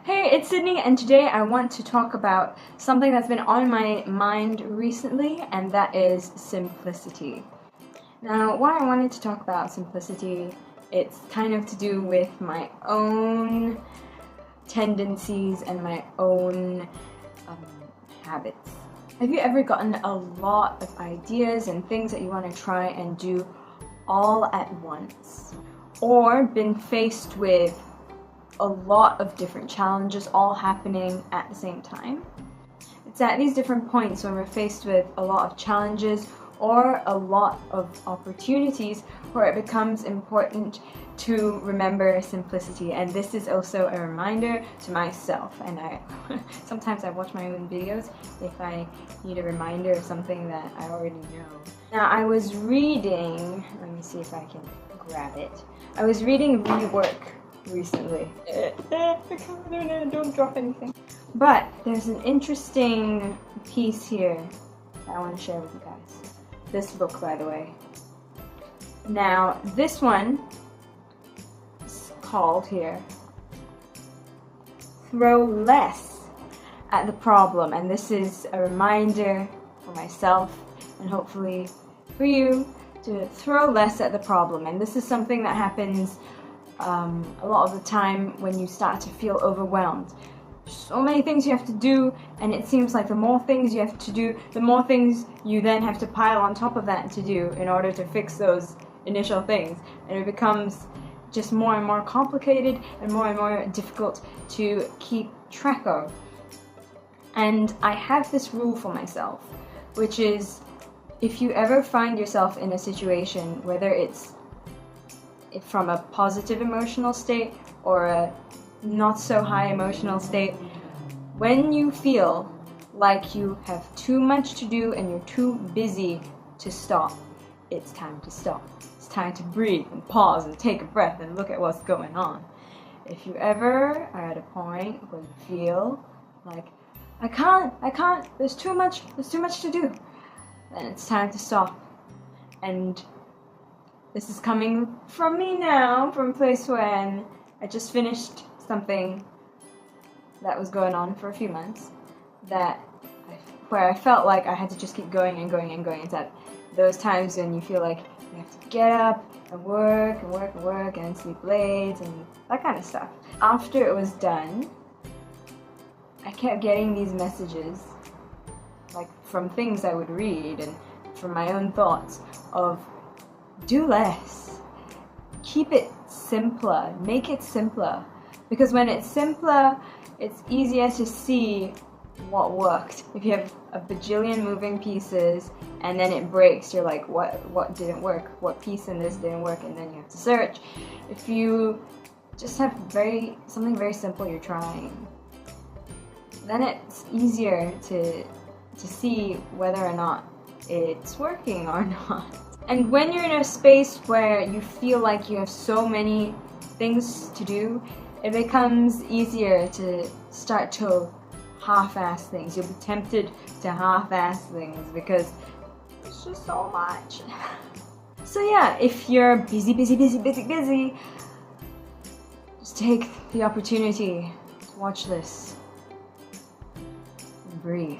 Hey, it's Sydney, and today I want to talk about something that's been on my mind recently, and that is simplicity. Now, why I wanted to talk about simplicity, it's kind of to do with my own tendencies and my own habits. Have you ever gotten a lot of ideas and things that you want to try and do all at once? Or been faced with a lot of different challenges all happening at the same time? It's at these different points when we're faced with a lot of challenges or a lot of opportunities where it becomes important to remember simplicity. And this is also a reminder to myself, and sometimes I watch my own videos if I need a reminder of something that I already know. Now, I was reading, let me see if I can grab it. I was reading Rework recently. Don't drop anything. But there's an interesting piece here that I want to share with you guys. This book, by the way. Now, this one is called here Throw Less at the Problem. And this is a reminder for myself and hopefully for you to throw less at the problem. And this is something that happens a lot of the time when you start to feel overwhelmed. So many things you have to do, and it seems like the more things you have to do, the more things you then have to pile on top of that to do in order to fix those initial things. And it becomes just more and more complicated and more difficult to keep track of. And I have this rule for myself, which is if you ever find yourself in a situation, whether it's from a positive emotional state or a not so high emotional state, when you feel like you have too much to do and you're too busy to stop, it's time to stop. It's time to breathe and pause and take a breath and look at what's going on. If you ever are at a point where you feel like I can't, there's too much to do, then it's time to stop. And this is coming from me now, from a place when I just finished something that was going on for a few months, where I felt like I had to just keep going and going and going. It's at those times when you feel like you have to get up and work and sleep late and that kind of stuff. After it was done, I kept getting these messages, like from things I would read and from my own thoughts of, do less. Keep it simpler. Make it simpler. Because when it's simpler, it's easier to see what worked. If you have a bajillion moving pieces and then it breaks, you're like, what didn't work? What piece in this didn't work? And then you have to search. If you just have something very simple you're trying, then it's easier to see whether or not it's working or not. And when you're in a space where you feel like you have so many things to do, it becomes easier to start to half-ass things. You'll be tempted to half-ass things because it's just so much. So yeah, if you're busy, just take the opportunity to watch this and breathe.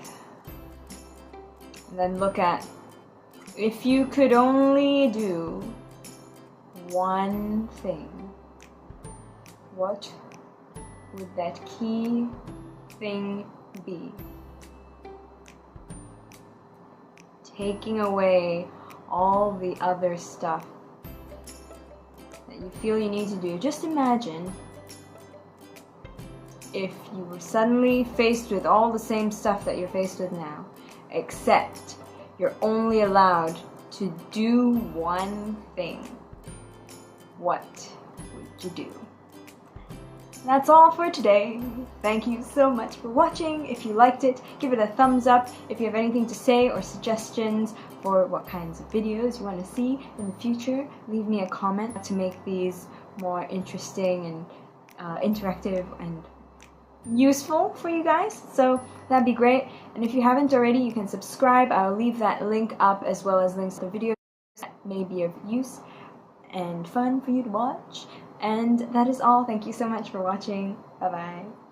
And then look at, if you could only do one thing, what would that key thing be? Taking away all the other stuff that you feel you need to do. Just imagine if you were suddenly faced with all the same stuff that you're faced with now, except you're only allowed to do one thing. What would you do? That's all for today. Thank you so much for watching. If you liked it, give it a thumbs up. If you have anything to say or suggestions for what kinds of videos you want to see in the future, leave me a comment to make these more interesting and interactive and useful for you guys, so that'd be great. And if you haven't already, you can subscribe. I'll leave that link up as well as links to videos that may be of use and fun for you to watch. And that is all. Thank you so much for watching. Bye bye.